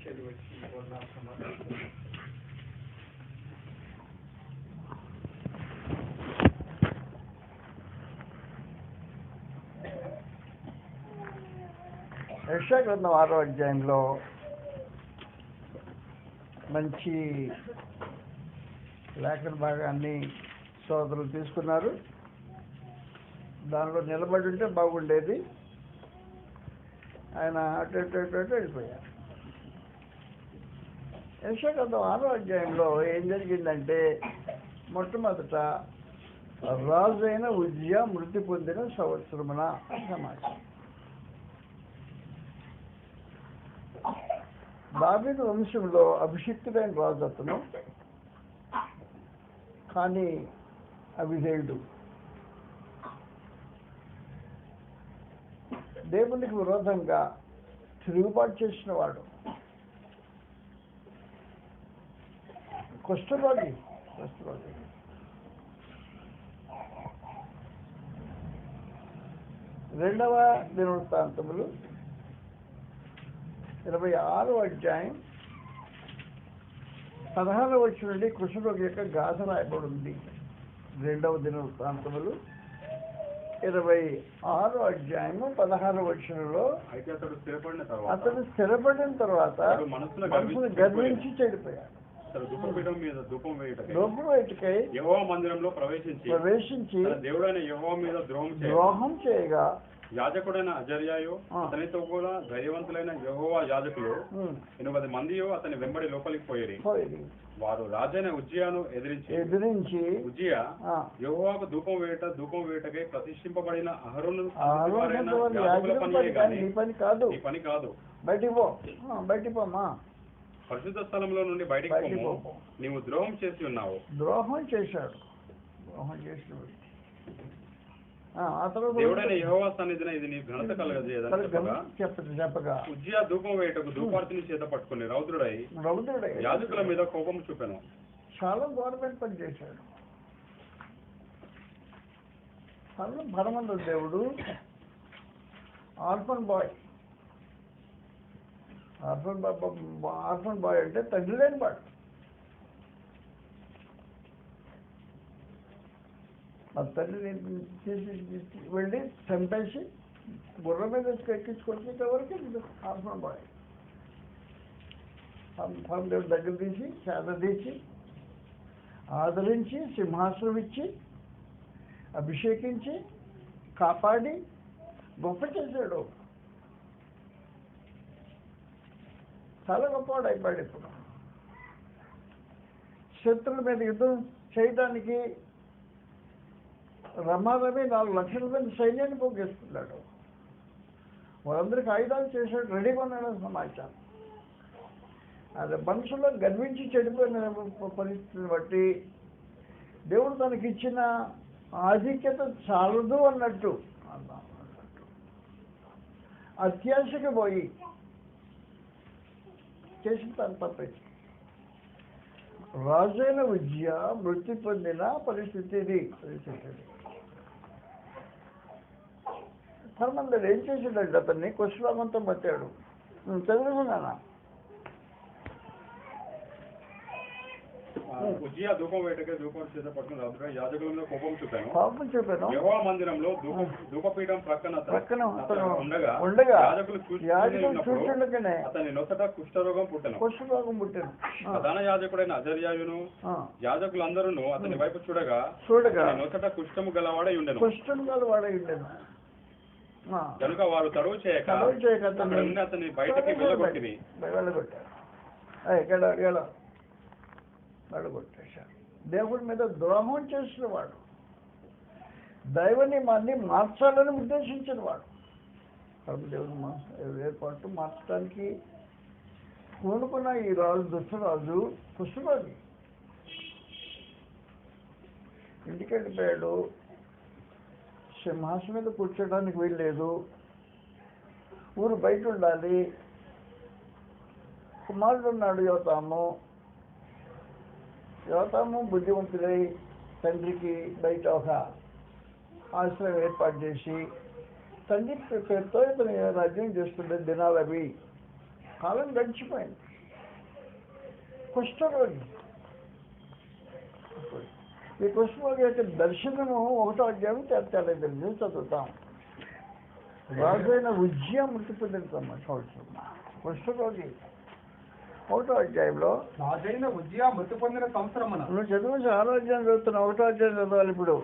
యెషయా గ్రంథం 6వ అధ్యాయంలో మంచి లేఖన భాగాన్ని సోదరులు తీసుకున్నారు. దానిలో నిలబడి ఉంటే బాగుండేది. ఆయన అటు వెళ్ళిపోయారు. యెషయా గ్రంథం 6వ అధ్యాయంలో ఏం జరిగిందంటే, మొట్టమొదట రాజు అయిన ఉజ్జియా మృతి పొందిన సంవత్సరమున సమాచారం. దావీదు వంశంలో అభిషిక్తుడైన రాజు అతను, కానీ అవిధేయుడు, దేవునికి విరోధంగా తిరుగుబాటు చేసిన వాడు, కుష్ఠరోగి. రెండవ దినవృత్తాంతములు 26వ అధ్యాయం 16వ వచనం నుండి కుష్ఠరోగి యొక్క గాథ రాయబడి ఉంది. రెండవ దినవృత్తాంతములు 26వ అధ్యాయము 16వ వచనంలో, అతడు స్థిరపడిన తర్వాత మనసును గర్వించి చెడిపోయాడు. ధూపం వేటుకై యెహోవా మందిరంలో ప్రవేశించి దేవుడైన యెహోవా మీద ద్రోహం చేయగా యాజకుడైన అజర్యాయు అతనితో కూడా ధైర్యవంతులైన యెహోవా యాజకులు 8 మంది అతని వెంబడి లోపలికి పోయేది. వారు రాజైన ఉజ్జియాను ఎదిరించి ఉజ్జియా యెహోవాకు ధూపం వేటకై ప్రతిష్ఠింపబడిన అహరోను పని కాదు, బయటికి పోమా, పరిశుద్ధ స్థలంలో నుండి బయటికి పోము, నీవు ద్రోహం చేసి ఉన్నావు. ద్రోహం చేశాడు. దేవుడైన యెహోవా సన్నిధిన ఇది నీ ఘనత కలగజేయదని చెప్పగా ఉజ్జియా ధూపం వేయటకు ధూపార్తిని చేత పట్టుకుని రౌద్రుడై యాజకుల మీద కోపం చూపాను. చాలా గవర్నమెంట్ పని చేశాడు. పరమందు దేవుడు ఆర్ఫన్ బాయ్ అంటే తండ్రి లేని వాడు. ఆ తండ్రిని వెళ్ళి చంపేసి బుర్ర మీద ఎక్కించుకొచ్చి వరకు ఆర్ఫన్ బాయ్. దేవుడి దగ్గర తీసి చేత తీసి ఆదరించి సింహాసనం ఇచ్చి అభిషేకించి కాపాడి గొప్ప చేశాడు. చాలా గొప్పవాడు అయిపోయాడు. ఇప్పుడు శత్రువుల మీద యుద్ధం చేయడానికి రమారమి 4 లక్షల మంది సైన్యాన్ని పోగేస్తున్నాడు. వాళ్ళందరికీ ఆయుధాలు చేసాడు, రెడీగా ఉన్నాడు సమాచారం. అది మనుషుల్లో గర్వించి చెడిపోయిన పరిస్థితిని బట్టి దేవుడు తనకి ఇచ్చిన ఆధిక్యత చాలదు అన్నట్టు అత్యాశకి పోయి చేసిన తను తప్పేసి రాజైన ఉజ్జియా మృతి పొందిన పరిస్థితి. పరమందరు ఏం చేసిందంటే అతన్ని కుష్ఠరోగంతో పట్టాడు. చదువుకున్నానా? ఉజ్జియా ధూపం వేటకే ధూపం చేత పట్టుకుని రౌద్రుడై యాజకుల మీద కోపం చూపాను. యెహోవా మందిరంలో ధూపపీఠం ప్రక్కన ఉండగా యాజకులు చూస్తుండగానే అతని నొసట కుష్ఠరోగం పుట్టెను. ప్రధాన యాజకుడైన అజర్యాయును యాజకులందరూ అతని వైపు చూడగా నొసట కుష్ఠము గలవాడై ఉండెను. కనుక వారు తరువు చేయక అతన్ని బయటకి వెళ్ళగొట్టేశారు. దేవుడి మీద ద్రోహం చేసిన వాడు, దైవ నియమాన్ని మార్చాలని ఉద్దేశించిన వాడు. దేవుని ఏర్పాటు మార్చడానికి పూనుకున్న ఈ రాజు దుష్టరాజు కుష్ఠరోగి ఇంటికి వెళ్ళిపోయాడు. సింహాసనం మీద కూర్చోడానికి వీల్లేదు, ఊరు బయట ఉండాలి. కుమారుడు ఉన్నాడు యోతాము బుద్ధివంతుడై తండ్రికి బయట ఒక ఆశ్రయం ఏర్పాటు చేసి తండ్రి పేరుతో ఇతను రాజ్యం చేస్తుండే దినాలు అవి. కాలం గడిచిపోయింది. కుష్ఠరోగి. ఈ కుష్ఠరోగి యొక్క దర్శనము 1వ అధ్యాయం తెలియదు చదువుతాం. రాజైన ఉజ్జియా మృతి పొందిన కుష్ఠరోగి 1వ అధ్యాయంలో. రాజైన ఉజ్జియా మృతి పొందిన సంవత్సరమున. నువ్వు చదువు 6వ అధ్యాయం చదువుతున్నావు, 1వ అధ్యాయం చదవాలి ఇప్పుడు.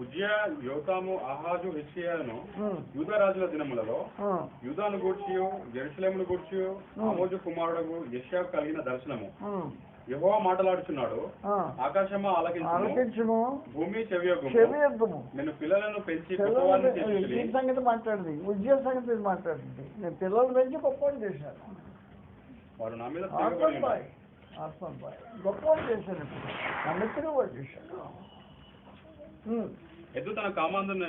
ఉజ్జియా, యోతాము, ఆహాజు, హిజ్కియాను యూదా రాజుల దినములలో యూదాను గూర్చియు యెరూషలేమును గూర్చియు ఆమోజు కుమారుడు యెషయా కలిగిన దర్శనము. యెహోవా మాటలాడుచున్నాడు, ఆకాశమా ఆలకించుము, భూమి చెవియొగ్గుము. నేను పిల్లలను పెంచి గొప్పవారిని చేసి. ఈ సంగతి మాట్లాడింది, ఉజ్జియా సంగతి మాట్లాడింది. నేను పిల్లలు పెంచి గొప్పవాడిని చేశాను. వారు నా మీద గొప్పవాడు చేశాను, నా మిత్రుడు వాడు చేశాడు. ఎద్దు తన కామాందును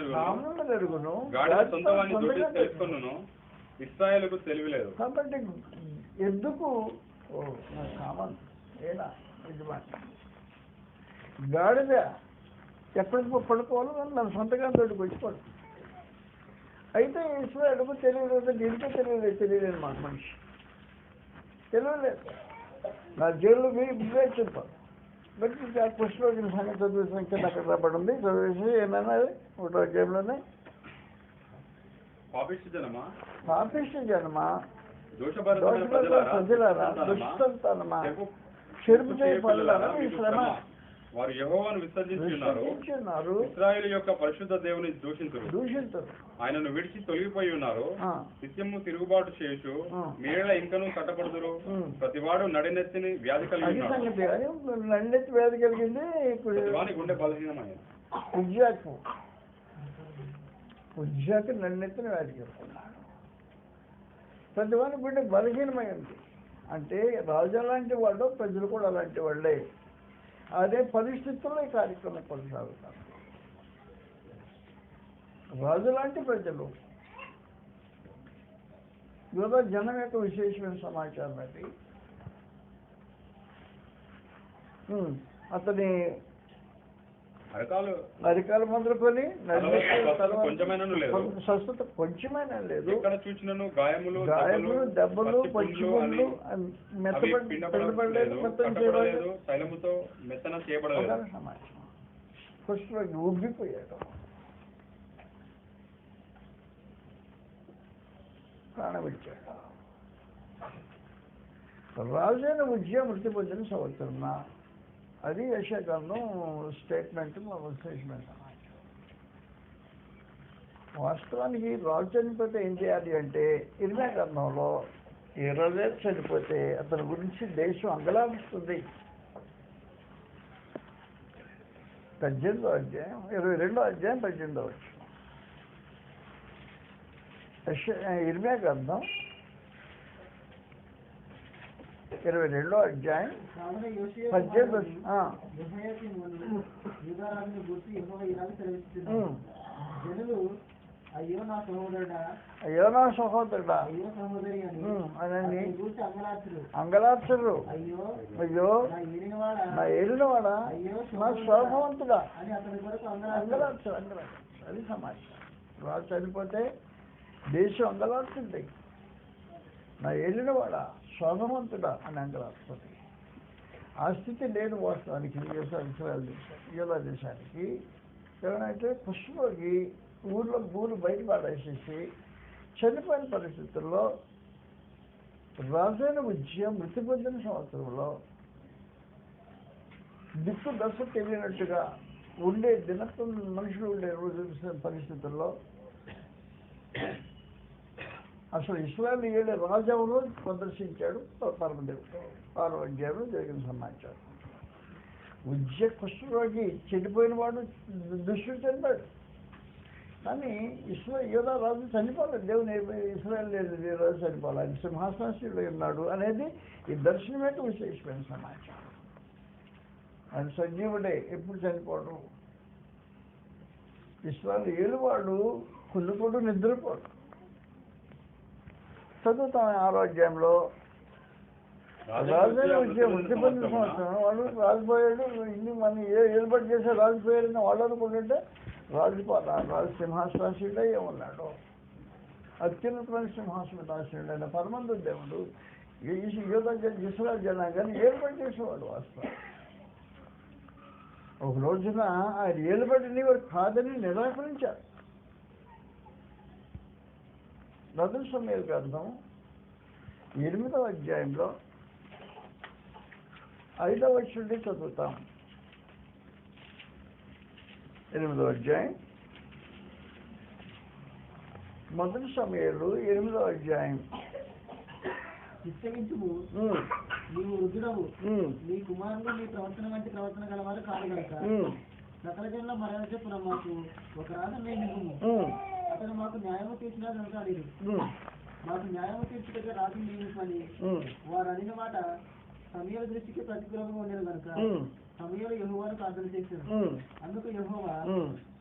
ఎరుగును, గాడిద సొంత వాడిని దూషించి తెలుసుకొనును, ఇశ్రాయేలుకు తెలివిలేదు. కాబట్టి ఎద్దుకు కామాందు ఏనా యజమాని, గాడిద ఎప్పటికి పడుకోవాలో కానీ మన సొంతగా తోటికి వచ్చి పడు. అయితే ఇశ్రాయేలుకు తెలియలేదు, దీంతో తెలియలేదు మాట మనిషి తెలియలేదు. నా జైలు వివేచింపాలి. బట్ ఆ పుష్పరోగిన సంగతి చదివేసిన కింద అక్కడ రాబడి ఉంది, చదివేసి ఏమైనా 1వ అధ్యాయంలోనే. పాపిష్టి జనమా, దోషభరితమైన ప్రజలారా, దుష్టంతనమా, చెరుపు చేయ పనులారా, మీ శ్రమ. వారు యెహోవాను విసర్జించున్నారు, ఇశ్రాయేలు యొక్క పరిశుద్ధ దేవుని దూషింతురు. ఆయనను విడిచి తొలగిపోయి ఉన్నారు. నిత్యము తిరుగుబాటు చేయొచ్చు, మీరేళ ఇంకనూ కట్టబడుదురు. ప్రతివాడు నడినెత్తిని వ్యాధి కలిగి నడినెత్తి వ్యాధి కలిగింది. ప్రతివాని గుండె బలహీనమైంది. ఉజ్జాకి నడినెత్తిన వ్యాధి కలుగుతున్నాడు. ప్రతివాని గుండె బలహీనమైంది. అంటే రాజా లాంటి వాడు, ప్రజలు కూడా అలాంటి వాళ్ళే. అదే పరిస్థితుల్లో ఈ కార్యక్రమం కొనసాగుతారు. రాజు లాంటి ప్రజలు యూదా జనం యొక్క విశేషమైన సమాచారం అది. అతని అరికాలు మొదలుకొని స్వస్థత కొంచెమైనా లేదు. గాయములు, దెబ్బలు, పచ్చిపుండ్లు, మెత్తబడలేదు, సమాచారం. కుష్ఠరోగి ఉబ్బిపోయాడు, ప్రాణమిచ్చాడు. రాజైన ఉజ్జియా మృతి పొందిన సంవత్సరం. అది యెషయా గ్రంథం స్టేట్మెంట్, విశేషమైన సమాచారం. వాస్తవానికి రాజు చనిపోతే ఏం చేయాలి అంటే, ఇర్మియా గ్రంథంలో ఈ రోజే చనిపోతే అతని గురించి దేశం అంగలాభిస్తుంది. 18వ అధ్యాయం 22వ అధ్యాయం 18వ వచనం. ఇర్మియా గ్రంథం 22వ అధ్యాయం 18వ. అయ్యో నా సహోదరుడా, అంగలార్చరు. అయ్యో నా ఏలినవాడా, నా శోభవంతుడా, అంగలార్చరు. అది సమాచారం. రాజు చనిపోతే దేశం అంగలార్చుంది. నా ఏలినవాడా, శోభవంతుడా అని అంగలార్చుతుంది. ఆ స్థితి లేని వాస్తవానికి యూదా దేశానికి. ఏమైనా కుష్ఠరోగి ఊర్లో భూమి బయట పడేసేసి చనిపోయిన పరిస్థితుల్లో రాజైన ఉజ్జియా మృతి పొందిన సంవత్సరంలో దిక్కు దశ తెలియనట్టుగా ఉండే మనుషులు ఉండే రోజు పరిస్థితుల్లో అసలు ఇశ్రాయేలు రాజావులో ప్రదర్శించాడు పరమదేవుడు. 6వ అధ్యాయంలో జరిగిన సమాచారం. ఉజ్జియా కుష్ఠరోగి చెడిపోయిన వాడు, దుష్టుడు చనిపోయాడు. కానీ యూదా రాజు చనిపోలేదు. దేవుని ఇశ్రాయేలు రాజు చనిపోవాలి, ఆయన సింహాసనాసీనుడై ఉన్నాడు అనేది ఈ దర్శనం యొక్క విశేషమైన సమాచారం. ఆయన సజీవుడే, ఎప్పుడు చనిపోవడం. ఇశ్రాయేలు వాడు కుళ్ళుకోడు, నిద్రపోడు. చదువుతాం 6వ అధ్యాయంలో. రాజైన ఉజ్జియా మృతి పొందిన సంవత్సరం వాడు రాజుపోయాడు. ఇన్ని మన ఏర్పాటు చేసే రాజుపోయాడని వాళ్ళు అనుకుంటుంటే రాజు సింహాసనాసీనుడై ఉన్నాడు. అత్యున్నతమైన సింహాసనాసీనుడైన పరమందు దేవుడు ఇస్రాయేల్ జనాంగాన్ని ఏర్పాటు చేసేవాడు వాస్తవం. ఒక రోజున ఆయన ఏలుబడిని వారు కాదని నిరాకరించారు. మొదటి సమయాల గ్రంథం 8వ అధ్యాయంలో 5వ వచనం చదువుతాం. 8వ అధ్యాయం, మొదటి సమయాలు 8వ అధ్యాయం. విస్తరించుము, నీవు వృద్ధుడవు, నీ కుమారుడు నీ ప్రవర్తన వంటి ప్రవర్తన గలవారు కాదు కనుక సకల జనుల మరణ చెప్పున మాకు ఒక రాజు నియమించుము. అతను మాకు న్యాయము తీర్చినా కనుక అడిగి మాకు న్యాయము తీర్చుటగా రాజు నియమించమని వారు అడిగిన మాట సమయాల దృష్టికి ప్రతికూలంగా ఉండేది కనుక సమయాలు యెహోవాను ప్రార్థన చేశారు. అందుకు యెహోవా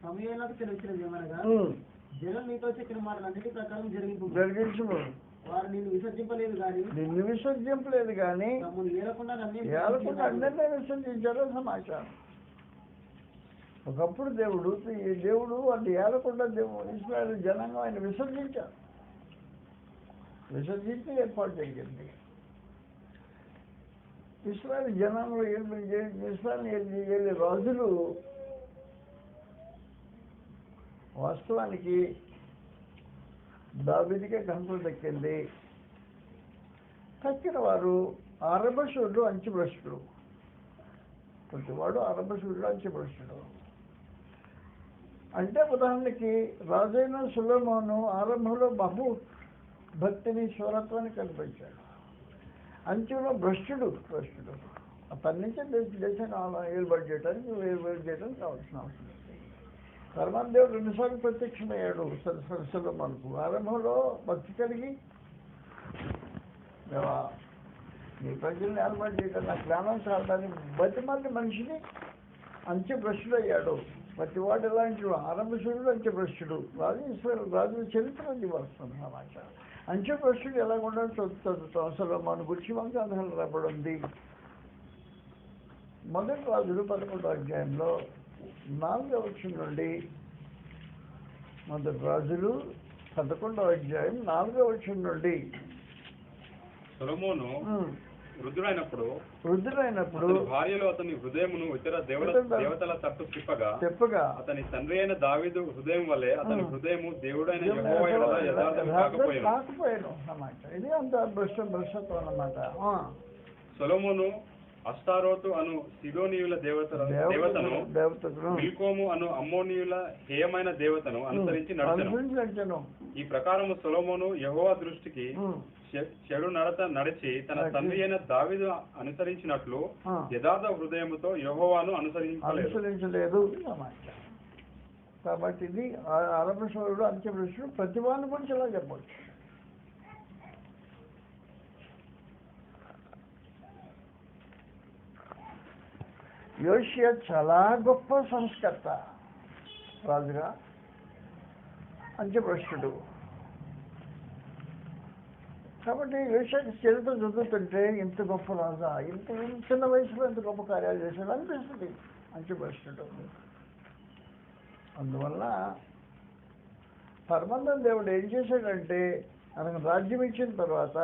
సమయాలకు తెలిసినది ఏమనగా, జనం నీతో చెప్పిన మాటలన్నిటి ప్రకారం జరిగించు. వారు నిన్ను విసర్జింపలేదు కానీ ఏలకుండా అందరినీ విసర్జించారో సమాచారం. ఒకప్పుడు దేవుడు వాళ్ళు ఏలకుండా ఇశ్రాయేలు జనాంగం ఆయన విసర్జించారు. విసర్జించి ఏర్పాటు జరిగింది. ఇశ్రాయేలు జనాంగంలో ఇశ్రాయేలు రాజులు వాస్తవానికి దావీదుకే కంట్రోల్ దక్కింది. తక్కిన వారు అరబశుడు అంచుభ్రష్టుడు. ప్రతివాడు అరబశుడు అంచుభ్రష్టుడు. అంటే ఉదాహరణకి రాజైన సొలొమోను ఆరంభంలో బహు భక్తిని స్వరత్వాన్ని కనిపించాడు. అంచులో భ్రష్టుడు అతని నుంచి దేశాన్ని ఏర్పాటు చేయడానికి కావాల్సిన అవసరం. తర్వాత దేవుడు 2 సార్లు ప్రత్యక్షమయ్యాడు సొలొమోనుకు. ఆరంభంలో భక్తి కలిగి నీ ప్రజల్ని ఏర్పాటు చేయడం నా జ్ఞానం చాలని బతిమాలి మనిషిని అంచెభ్రష్టుడు అయ్యాడు. ప్రతివాడు ఎలాంటి ఆరంభశుడు అంచెభ్రష్టుడు. రాజు చరిత్ర వస్తుంది సమాచారం. అంచెభ్రష్టుడు ఎలా కూడా చదువుతాం. సొలొమోను గురించి మనకు ఆధారాలు రాబడింది. మొదటి రాజులు 11వ అధ్యాయంలో 4వ వచనం నుండి, మొదటి రాజులు 11వ అధ్యాయం 4వ వచనం నుండి, సొలొమోను వృద్ధుడైనప్పుడు భార్యలు అతని హృదయమును ఇతర దేవతల తట్టు తిప్పగా అతని తండ్రి అయిన దావీదు హృదయం వల్లే అతని హృదయము దేవుడైన యెహోవా యందు యథార్థము కాకపోయాను అన్నమాట. ఇది అంత భ్రష్టత్వం అన్నమాట. సొలొమోను అష్టారోతు అను సిదోనీయుల దేవతను మిల్కోము అను అమ్మోనీయుల హేయమైన దేవతను అనుసరించి నడిచెను. ఈ ప్రకారము సొలొమోను యెహోవా దృష్టికి చెడు నడిచి తన తండ్రి అయిన దావీదు అనుసరించినట్లు యథార్థ హృదయముతో యెహోవాను అనుసరించలేదు. కాబట్టి ఇది అరబశుడు అంచెభ్రష్టుడు ప్రతివాని గురించి ఎలా చెప్పవచ్చు. యోషియా చాలా గొప్ప సంస్కర్త రాజుగా, అంచెభ్రష్టుడు. కాబట్టి యోషియాకి చరిత్ర చదువుతుంటే ఇంత గొప్ప రాజా, ఇంత చిన్న వయసులో ఇంత గొప్ప కార్యాలు చేశాడు అనిపిస్తుంది. అంచెభ్రష్టుడు. అందువల్ల పరమందం దేవుడు ఏం చేశాడంటే, ఆయనకు రాజ్యం ఇచ్చిన తర్వాత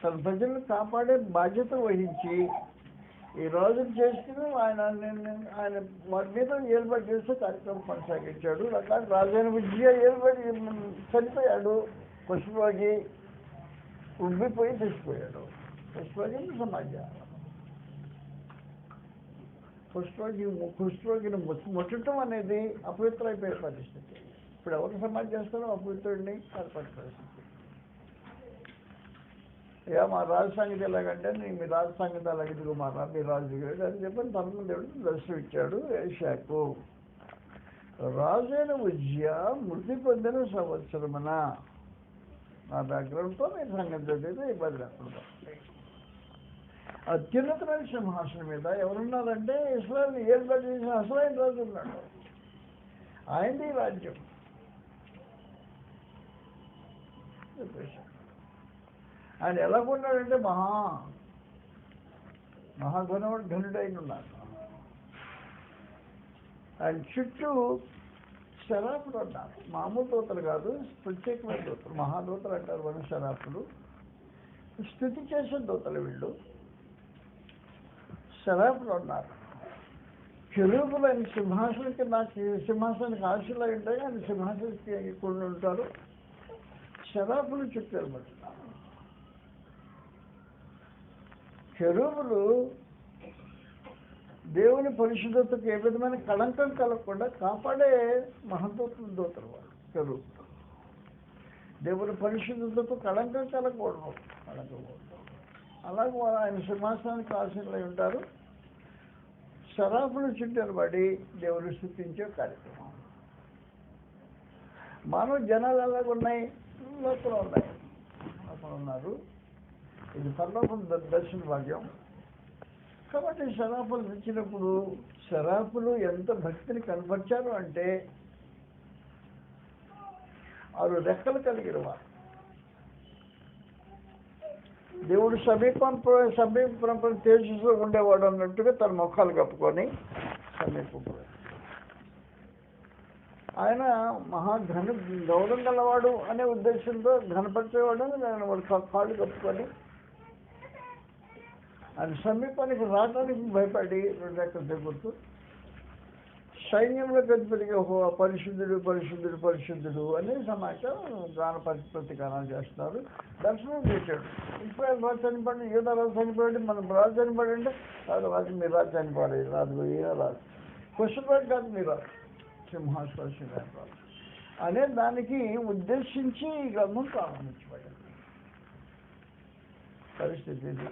తన ప్రజలను కాపాడే బాధ్యత వహించి ఈ రోజులు చేసుకుని ఆయన వారి మీద ఏర్పాటు చేసే కార్యక్రమం కొనసాగించాడు. కానీ రాజైన ఉజ్జియా ఏర్పాటు చనిపోయాడు. పుష్పరోగి ఉబ్బిపోయి చచ్చిపోయాడు. పుష్పరోగి సమాజాలు పుష్పరోగిని ముట్టడం అనేది అపవిత్రమైపోయే పరిస్థితి. ఇప్పుడు ఎవరు సమాజం చేస్తారో అపవిత్రుడిని ఏర్పాటు పరిస్థితి. మా రాజు సంగతి ఎలాగంటే మీ రాజు సంగతి అలాగే కుమారా మీ రాజు అని చెప్పని పరమదేవుడు దర్శనం ఇచ్చాడు యోషియాకు. రాజైన ఉజ్జియా మృతి పొందిన సంవత్సరమున నా బ్యాక్గ్రౌండ్తో మీరు సంగతి చదివితే ఇబ్బంది లేకుండా. అత్యున్నతమైన సింహాసనం మీద ఎవరున్నారంటే ఇస్రాయేల్ ఏర్పాటు చేసిన అసలైన రాజు ఉన్నాడు. ఆయనది రాజ్యం. ఆయన ఎలా కొన్నాడంటే మహాగుణవాడు ఘనుడైన ఉన్నాడు. ఆయన చుట్టూ శరాపులు అన్నారు. మామూలు దూతలు కాదు, ప్రత్యేకమైన దూతలు, మహాదూతలు అంటారు మన శరాపులు. స్థుతి చేసే దూతలు వీళ్ళు. శరాపులు ఉన్నారు. కెరూబులు ఆయన సింహాసనానికి ఆశలు ఉంటాయి, ఆయన సింహాసనానికి కూడా ఉంటారు. శరాపులు చుట్టూ పడుతున్నారు. కెరూబులు దేవుని పరిశుద్ధతకు ఏ విధమైన కళంకం కలగకుండా కాపాడే మహదూతల దూతలు వాళ్ళు. కెరూబులు దేవుని పరిశుద్ధతకు కళంకం కలగకూడదు. అలాగే వాళ్ళు ఆయన సింహాసనానికి ఆశీనులై ఉంటారు. శరాపులు చుట్టూ పడి దేవుని స్థుతించే కార్యక్రమం. మానవ జనాలు ఎలాగున్నాయి? లోపల ఉన్నాయి, లోపల ఉన్నారు. ఇది పరలోకం దర్శన భాగ్యం. కాబట్టి శరాపులు తెచ్చినప్పుడు శరాపులు ఎంత భక్తిని కనపరిచారు అంటే, వారు రెక్కలు కలిగిన వారు. దేవుడు సమీపం తేజస్సులో ఉండేవాడు అన్నట్టుగా తన ముఖాలు కప్పుకొని సమీపంలో ఆయన గౌరవం గలవాడు అనే ఉద్దేశంతో ఘనపరిచేవాడు. నేను వాడు కాళ్ళు కప్పుకొని ఆయన సమీపానికి రావడానికి భయపడి రెండు రెక్కలు దిగుతూ సైన్యంలో పెద్దగా పరిశుద్ధుడు పరిశుద్ధుడు పరిశుద్ధుడు అనే సమాచారం గాన ప్రతికారాలు చేస్తున్నారు. దర్శనం చేశాడు. ఇస్రాయల్ రాజు చనిపోయింది, యూదా రాజు చనిపోయాడు, మన రాజు చనిపోయాడు అంటే రాజు రాజు మీ రాజు చనిపోలేదు, రాజు ఈయన రాజు క్వశ్చన్ కాదు, మీ రాజు సింహాసన రాజు అనే దానికి ఉద్దేశించి ఈ గ్రంథం ప్రారంభించబడింది. పరిస్థితి ఇది.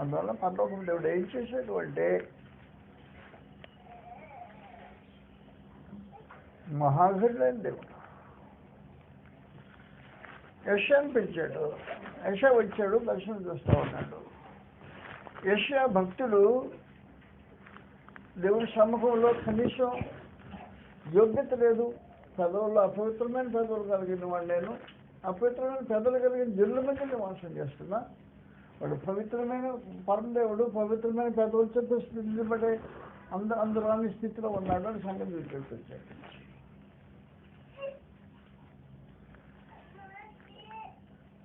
అందువల్ల పరలోకం దేవుడు ఏం చేశాడు అంటే మహాఘటుడైన దేవుడు యెషయాను పిలిచాడు. యెషయా వచ్చాడు, దర్శనం చూస్తూ ఉన్నాడు. యెషయా భక్తుడు దేవుడి సమ్మూహంలో కనీసం యోగ్యత లేదు. పెదవుల్లో అపవిత్రమైన పెదవులు కలిగిన వాడు నేను. అపవిత్రమైన పెదవులు కలిగిన జనుల మధ్య నివాసం చేస్తున్నా. వాడు పవిత్రమైన పరమదేవుడు పవిత్రమైన పెదవులు చెప్పే స్థితి పడే అందులోని స్థితిలో ఉన్నాడు అని సంగతి వచ్చాడు.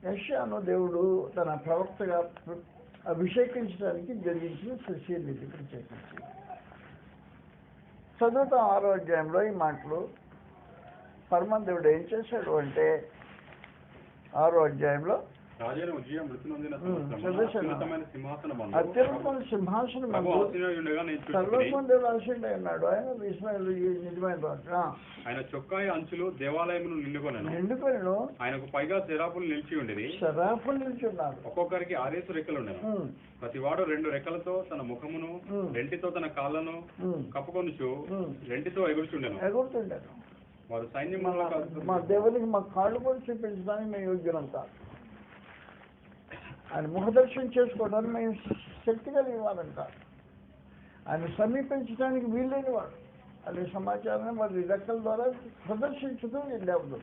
యెషయాను దేవుడు తన ప్రవక్తగా అభిషేకించడానికి జరిగించిన శిష్యునిధి ప్రత్యేకించి చదువుతాం 6వ అధ్యాయంలో ఈ మాటలు. పరమదేవుడు ఏం చేశాడు అంటే 6వ అధ్యాయంలో అత్యున్నతమైన సింహాసనం ఉన్నాడు. ఆయన ఇశ్రాయేలు నిజమైన రాజు. ఆయన చొక్కాయి అంచులు దేవాలయమును నిండుకొనెను. ఆయనకు పైగా శరాపులు నిలిచి ఉండేది. శరాపులు నిలిచి ఉన్నారు. ఒక్కొక్కరికి 6 రెక్కలు ఉండేను. ప్రతివాడు 2 రెక్కలతో తన ముఖమును, రెంటితో తన కాళ్ళను కప్పుకొనుచు, రెంటితో ఎగురుచుండెను. వారు సైన్యం మా దేవునికి మా కాళ్ళు కూడా చూపించడానికి మేము యోగ్యులం కాదు. ఆయన ముఖదర్శనం చేసుకోవడానికి మేము శక్తి కలిగిన వారం కాదు. ఆయన సమీపించడానికి వీల్లేని వాడు అనే సమాచారాన్ని వారి రెక్కల ద్వారా ప్రదర్శించుతూ వెళ్ళేవాడు.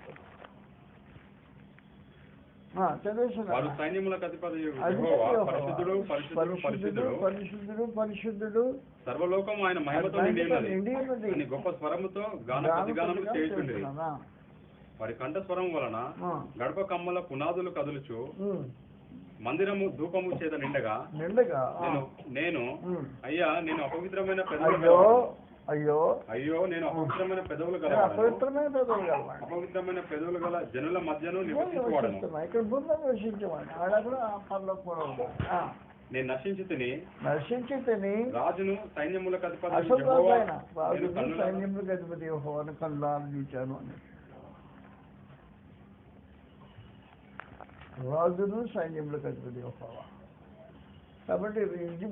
పరిశుద్ధుడు పరిశుద్ధుడు సర్వలోకం ఆయన మహిమతో నిండి గొప్ప స్వరముతో గానము చేయుచుండెను. వారి కంఠ స్వరం వలన గడప కమ్మల పునాదులు కదులుచు మందిరము ధూపము చేత నిండగా నేను అయ్యా నేను అపవిత్రమైన పెదవులు అయ్యో నేను అపవిత్రమైన పెదవులు గల జనుల మధ్యను నివసించువాడను. నేను నశించి తిని రాజును సైన్యములకు అధిపతి యెహోవాను కళ్ళారా చూచాను అని. రాజును సైన్యములకు అధిపతి యెహోవా. కాబట్టి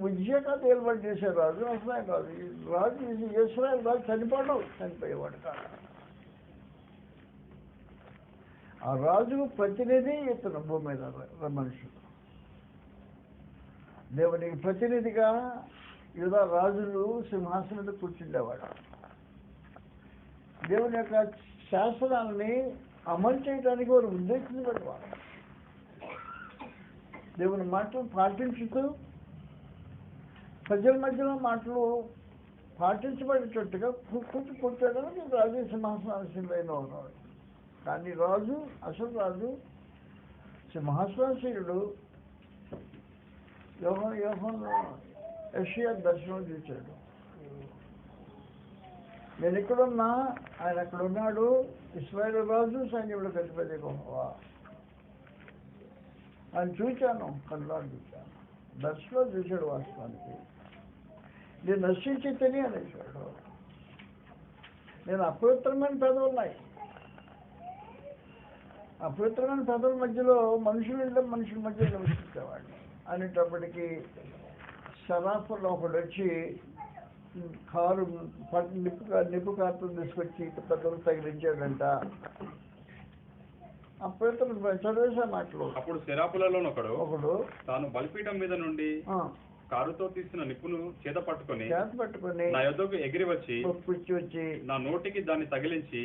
ఉజ్జీయకాలు ఏర్పాటు చేసే రాజు అసలు కాదు. రాజు ఇశ్రాయేలు రాజు చనిపోయేవాడు కాదు. ఆ రాజుకు ప్రతినిధి ఇతను భూమి మీద మనుషులు. దేవునికి ప్రతినిధిగా యూదా రాజులు సింహాసనం మీద కూర్చుండేవాడు. దేవుని యొక్క శాసనాలని అమలు చేయడానికి వారు ఉద్దేశించబడేవారు. దేవుని మాటలు పాటించుతూ ప్రజల మధ్యలో మాటలు పాటించబడేటట్టుగా కూర్చోడానికి రాజు సింహాసనాసీనులైన ఉన్నాడు. కానీ రాజు అసలు రాజు సింహాసనాసీనుడు యెషయా దర్శనం చూశాడు. నేను ఇక్కడున్నా, ఆయన అక్కడ ఉన్నాడు, ఇశ్రాయేలు రాజు సైన్యంలో అధిపతి యెహోవా అని చూశాను, కళ్ళాడు చూశాను, దర్శనం చూశాడు. వాస్తవానికి నేను నశించి తిని అనేసాడు. నేను అపవిత్రమైన పెదవులున్నాయి, అపవిత్రమైన పెదవుల మధ్యలో మనుషుల మధ్య నివసించేవాడిని అనేటప్పటికీ సరాఫుల్లో ఒకడు వచ్చి కారు నిప్పు కారుతో తీసుకొచ్చి పెద్దలు తగిలించాడంట. అపవిత్ర చదివేసా మాటలు. అప్పుడు శరాపులలో ఒకడు తాను బలిపీఠం మీద నుండి కారుతో తీసిన నిప్పును చేత పట్టుకొని నా యొద్దకు ఎగిరి వచ్చి నా నోటికి దాన్ని తగిలించి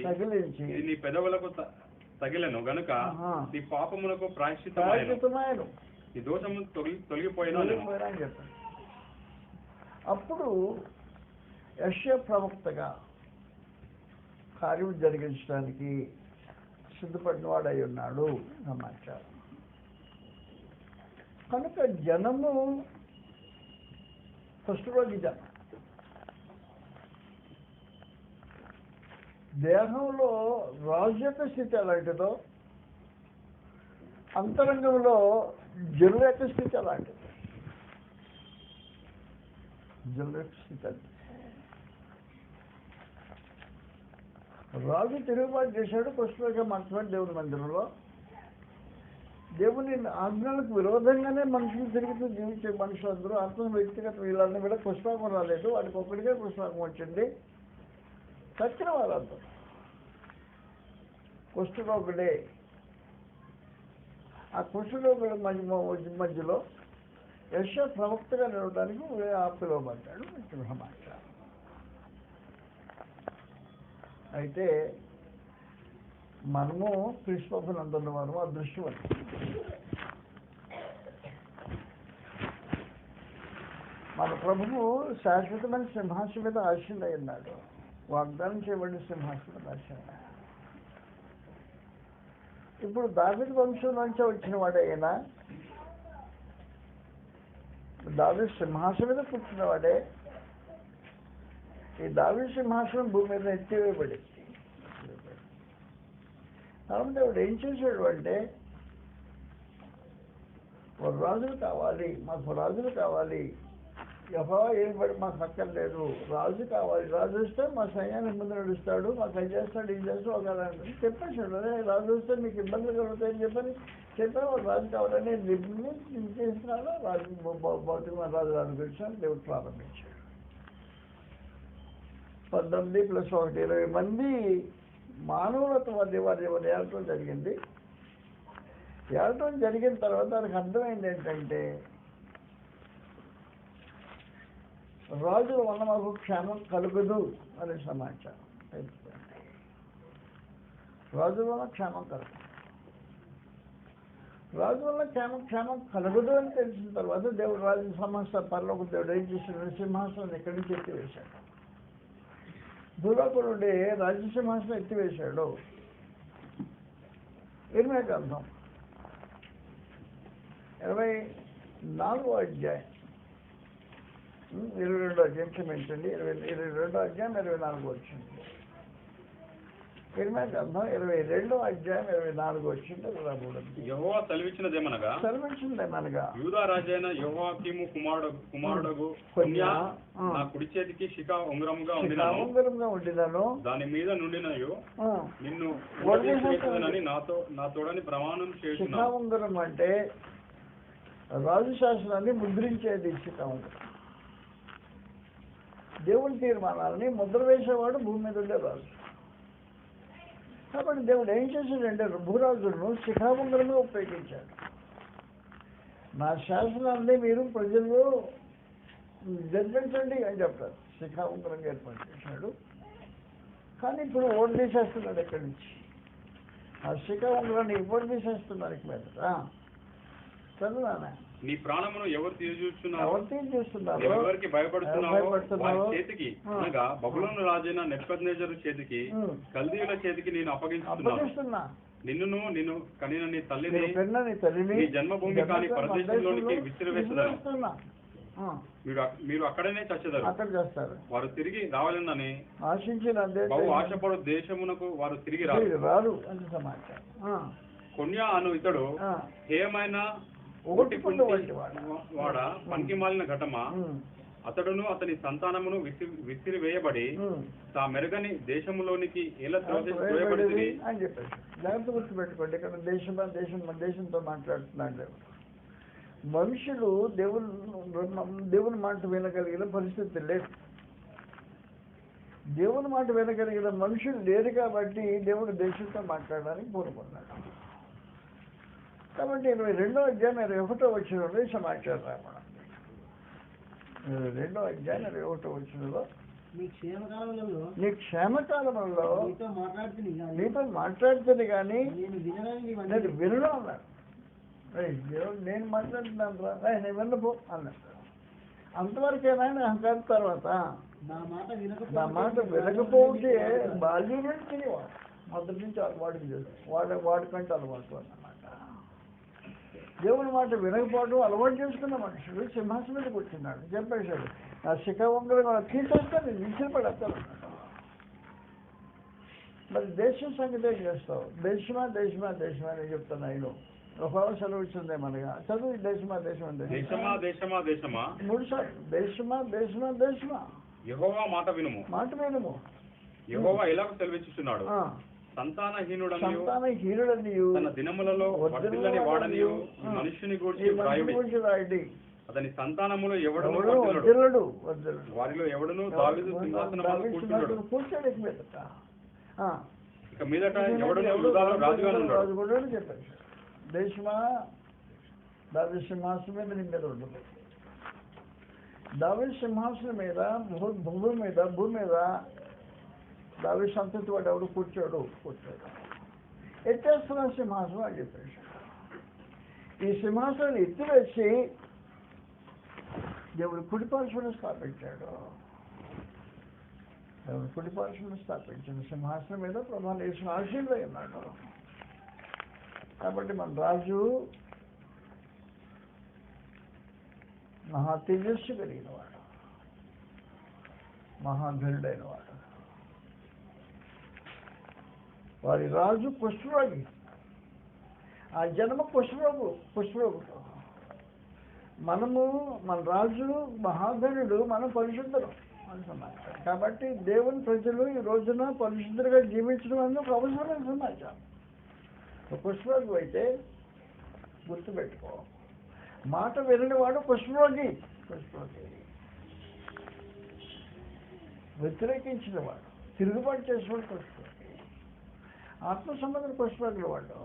ఇది నీ పెదవులకు తగిలను గనుక నీ పాపములకు ప్రాయశ్చిత్తమాయను, నీ దోషము తొలగిపోయినా అని చెప్పాను. అప్పుడు యెషయా ప్రవక్తగా కార్యం జరిగించడానికి సిద్ధపడిన వాడై ఉన్నాడు సమాచారం. కనుక జనము కుష్ఠరోగి జనం దేహంలో రాజు యొక్క స్థితి ఎలాంటిదో అంతరంగంలో జనుల యొక్క స్థితి అలాంటిది. జనుల యొక్క స్థితి అది. రాజు తిరుగుబాటు చేశాడు, కుష్ఠరోగి మాత్రమే దేవుని మందిరంలో. దేవుని ఆజ్ఞలకు విరోధంగానే మనుషులు తిరుగుతూ జీవించే మనుషులందరూ అర్థం వ్యక్తిగత వీళ్ళని కూడా పుష్పకం రాలేదు, వాడికి ఒక్కడికే పుష్పకం వచ్చింది. చచ్చిన వాళ్ళందరూ కుష్ఠరోగుడే. ఆ కుష్ఠరోగుల మధ్యలో యెషయా ప్రవక్తగా నిలవడానికి పిలువబడ్డాడు సమాచారం. అయితే మనము క్రీస్తుని అందున్న వారు అదృష్టవంతులు. మన ప్రభువు శాశ్వతమైన సింహాసనం మీద ఆశీనుడై ఉన్నాడు. వాగ్దానం చేయబడిన సింహాసనం మీద ఆశీనుడు. ఇప్పుడు దావీదు వంశం నుంచి వచ్చిన వాడే అయినా, దావీదు సింహాసనం మీద కూర్చున్న వాడే. ఈ దావీదు సింహాసనం భూమి మీద ఎత్తివేయబడింది. దేవుడు ఏం చేశాడు అంటే, రాజులు కావాలి, మాకు రాజులు కావాలి, యెహోవా ఏం పడి మాకు అక్కర్లేదు, రాజు కావాలి, రాజు వస్తే మా సైన్యాన్ని ముందు నడుస్తాడు, మాకు అది చేస్తాడు, ఇది చేస్తాడు ఒక చెప్పేసాడు. అదే రాజు వస్తే మీకు ఇబ్బందులు కలుగుతాయని చెప్పాను ఒక రాజు కావాలని చేసినాడు. రాజు భౌతికమైన రాజు అనుగ్రహించాను, దేవుడు ప్రారంభించాడు. 19 + 1 20 మంది మానవులతో వారి ఏడటం జరిగింది. ఏడటం జరిగిన తర్వాత దానికి అర్థమైంది ఏంటంటే, రాజుల వల్ల మాకు క్షేమం కలుగదు అనే సమాచారం తెలుస్తుంది. రాజుల వల్ల క్షేమం కలుగుతుంది. రాజు వల్ల క్షేమం కలగదు అని తెలిసిన తర్వాత దేవుడు రాజు సింహాసనం పరలోక దేవుడు ఏం చేశాడు, సింహాసనం ఎక్కడి నుంచి ఎత్తివేశాడు. భూలోకం నుండి రాజసింహాసనం ఎత్తివేశాడు. ఇర్మియా గ్రంథం 24వ అధ్యాయం 22వ అధ్యాయం క్షమించండి 22వ అధ్యాయం 24వ వచ్చింది. ఇర్మియా గ్రంథం 22వ అధ్యాయం 24వ వచ్చింది. యెహోవా సెలవిచ్చినదేమనగా యూదా రాజైన యెహోయాకీము కుమారుడగు కొన్యా నా కుడి చేతికి శిఖా ఉంగరముగా ఉండినను దాని మీద నుండినయు నిన్ను ఉపదేశించునని నా తోడని ప్రమాణం చేస్తున్నాను. శిఖా ఉంగరం అంటే రాజు శాసనాన్ని ముద్రించేది. శిఖా ఉంగరం దేవుని తీర్మానాలని ముద్ర వేసేవాడు భూమి మీద ఉండే రాజు. కాబట్టి దేవుడు ఏం చేశాడంటే భూరాజులను శిఖాబంధంగా ఉపయోగించాడు. నా శాసనాన్ని మీరు ప్రజల్లో జరిపించండి అని చెప్తారు. శిఖాబంధంగా ఏర్పాటు చేశాడు. కానీ ఇప్పుడు ఓటు తీసేస్తున్నాడు ఎక్కడి నుంచి. ఆ శిఖాబంధనాన్ని ఇప్పుడు తీసేస్తున్నారు ఇక్కడ మీద. చదువునా నీ ప్రాణమును ఎవరు తీర్చుచున్నారు, తీర్చుస్తున్నారు, ఎవరికి భయపడుతున్నారో చేతికి అనగా బబులోను రాజైన నెబుకద్నెజరు చేతికి, కల్దీయుల చేతికి నేను అప్పగిస్తున్నా. నిన్ను కనిన నీ తల్లిని నీ జన్మభూమి కాని పరదేశంలోనికి విసిరివేసెదను. మీరు అక్కడనే చచ్చెదరు. అక్కడ చేస్తారు. వారు తిరిగి రావాలని ఆశించిన బహు ఆశపడు దేశమునకు వారు తిరిగి రారు అని సమాచారం. కొన్యా అను ఇతడు హేయమైన వాడ పనికి మాలిన ఘటమా, అతడును అతని సంతానమును విసిరివేయబడి తా మెరుగని దేశంలోనికి ఎలా త్రోయబడి అని చెప్పేసి జాగ్రత్త గుర్తుపెట్టుకోండి. ఇక్కడ దేశంతో మాట్లాడుతున్నాడు. మనుషులు దేవుని మాట వినగలిగిన పరిస్థితి లేదు. దేవుని మాట వినగలిగిన మనుషులు లేరు కాబట్టి దేవుడు దేశంతో మాట్లాడడానికి కోరుకున్నాడు. కాబట్టి 22వ అధ్యాయం 21వ వచనంలో సమాచారం రాయడం. 22వ అధ్యాయం 21వ వచనంలో నీ క్షేమకాలంలో నీతో మాట్లాడుతుంది కానీ నేను వినడం అన్నాడు. నేను మాట్లాడుతున్నాను రా, నేను విన్నపో అన్నాడు. అంతవరకేనా అహంకారం. తర్వాత నా మాట వినకపోతే బాల్యం నుండి తినేవాడు. మొదటి నుంచి వాడికి వాడికంటే అలవాటు అన్నమాట. దేవుని మాట వినకపోవడం అలవాటు చేసుకున్న మనుషులు సింహాసనం మీద కూర్చున్నాడు. చెప్పేశాడు, నా శిఖవంగలు తీసేస్తాను, నేను నిలిచిపడతాను. మరి దేశం సంగతి ఏం చేస్తావు? దేశమా అని చెప్తున్నా. నేను ఒక సెలవు ఇచ్చిందే మనగా చదువు. దేశమా 3 సార్లు దేశమా. యెహోవా మాట వినుము. యెహోవా ఎలాగ సెలవిస్తున్నాడు? సంతానహీనుడనియు తన దినములలో వర్ధిల్లని వాడనియు మనుష్యుని గూర్చి రాయుడి. అతని సంతానములో ఎవడును వర్ధిల్లడు. వారిలో ఎవడును దావీదు సింహాసనములో కూర్చుండడు. ఇక మీదట ఎవడును యూదాలో రాజుగా ఉన్నాడు. చెప్పారు. దేశమా దావీదు సింహాసనం మీద నీ మీద ఉండదు. దావీదు సింహాసనం మీద భూమి మీద దావీదు సంతతి వాడు ఎవడు కూర్చోడు. ఎత్తేస్తున్న సింహాసనం అని చెప్పేసి ఈ సింహాసనాన్ని ఎత్తివేసి దేవుడు కుడిపార్శ్వను స్థాపించాడు. స్థాపించిన సింహాసనం మీద ప్రభావం వేసిన ఆశీర్వై ఉన్నాడు. కాబట్టి మన రాజు మహా తేజస్సు కలిగిన వాడు, మహాధరుడైన వాడు. వారి రాజు కుష్ఠరోగి. ఆ జన్మ కుష్ఠరోగుతో. మన రాజు మహాధనుడు, మనం పరిశుద్ధులు అని సమాచారం. కాబట్టి దేవుని ప్రజలు ఈ రోజున పరిశుద్ధులుగా జీవించడం అనేది ఒక అవసరమైన సమాచారం. కుష్ఠరోగి అయితే గుర్తుపెట్టుకో, మాట వినని వాడు కుష్ఠరోగి. వ్యతిరేకించిన వాడు, తిరుగుబాటు చేసేవాడు కుష్ఠరోగి. ఆత్మ సంబంధం కుష్ఠరోగుల వాడు.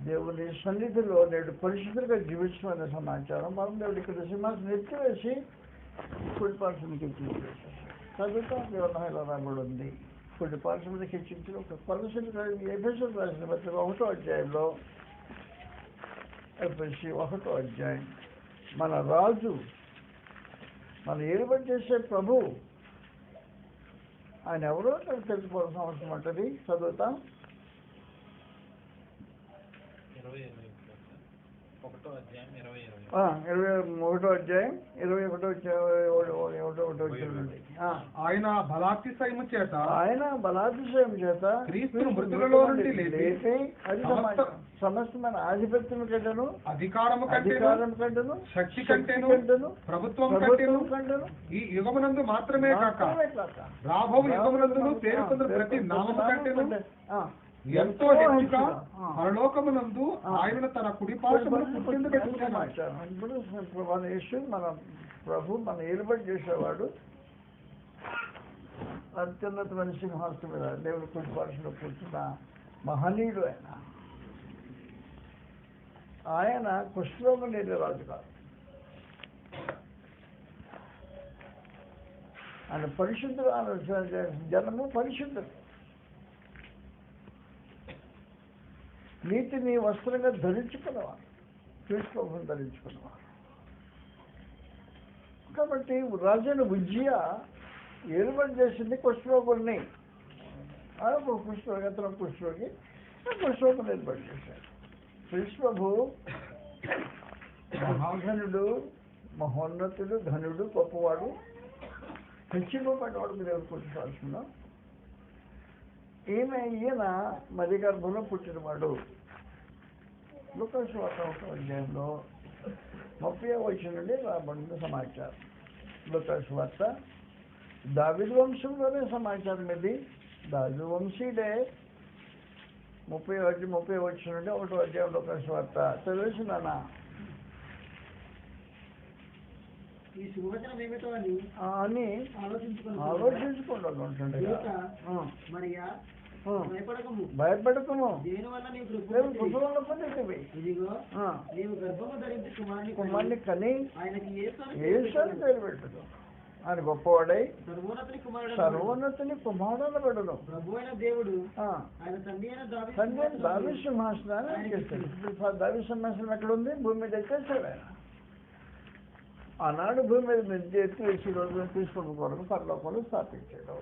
దేవుని సన్నిధిలో నేడు పరిశుద్ధులుగా జీవించడం అనే సమాచారం. మనం దేవుడు ఇక్కడ సింహాసనం ఎత్తివేసి కుడిపార్శ్వనికి హెచ్చించేసాడు. చదువుతాం వ్యవహారంలో రాబడి ఉంది. కుడిపార్శ్వనికి హెచ్చించిన ఒక ఎఫెసీయులకు రాసిన పత్రిక 1వ అధ్యాయంలో ఎఫెసీ 1వ అధ్యాయం మన రాజు, మన ఏలుబడి చేసే ప్రభు ఆయన ఎవరో తెలుసుకోవాల్సిన అవసరం ఉంటుంది. చదువుతాం. 21వ అధ్యాయం 21వ నుండి. ఆయన బలాతిశయము చేత క్రీస్తును మృతులలో నుండి లేపి అది సమస్తమైన ఆధిపత్యం కంటేను, అధికారము కంటేను, శక్తి కంటేను, ప్రభుత్వం కంటేను ఈ యుగమునందు మాత్రమే కాక రాబో యుగమునందును పేరుకొందిన ప్రతి నామము కంటేను ఎంతో హెచ్చుగా పరలోకమునందు ఆయన తన కుడిపార్శ్వమున కూర్చుండబెట్టుకున్నాడు. మన ప్రభు మన ఏలుబడి చేసేవాడు అత్యున్నతమైన సింహాసనం మీద దేవుడు కుడిపార్శ్వలో కూర్చున్న మహనీయుడు. ఆయన కుష్ఠరోగం లేని రాజు కాదు. ఆయన పరిశుద్ధుడు. జనము పరిశుద్ధుడు. నీతిని వస్త్రంగా ధరించుకున్నవాడు, క్రీస్తుని ధరించుకున్నవాడు. కాబట్టి రాజైన ఉజ్జియా ఏలుబడి చేసింది కుష్ఠరోగుల్ని. అప్పుడు కుష్ఠరోగి అతను కుష్ఠరోగి కుష్ఠరోగం ఏర్పాటు చేశారు. కృష్ణప్రభు మహాఘనుడు, మహోన్నతుడు, ఘనుడు, గొప్పవాడు, తెచ్చిపోయేవాడు మీరు ఎవరు పుట్టించాల్సిన ఈయన మది గర్భంలో పుట్టినవాడు. లూకాసు వార్త 1వ అధ్యాయంలో 30వ వచనం నుండి రాబడిన సమాచారం. లూకాసు వార్త దావీదు వంశంలోనే సమాచారం ఇది. దావీదు వంశీయుడే 30వ వచనం నుండి 1వ అధ్యాయం లూకాసు వార్త చదివేసినానా? ఈ శుభవచనం ఏమిటో అని ఆలోచించుకోండి ఉంటుండగా భయపడకము కుటుంబంలో పొందితివి. ఇదిగో కుమారుని కని యేసు పేరు పెట్టదు. ఆయన గొప్పవాడై సర్వోన్నతుని కుమారుడు పడను. దేవుడు తండ్రి దావీదు సింహాసనాన్ని ఎక్కేస్తాడు. దావీదు సింహాసనం ఎక్కడ ఉంది? భూమి మీద ఎక్కేస్తాడు ఆయన. ఆనాడు భూమి మీద ఎత్తి వేసి రోజులను తీసుకున్న కొరకు పరలోకంలో స్థాపించాడు.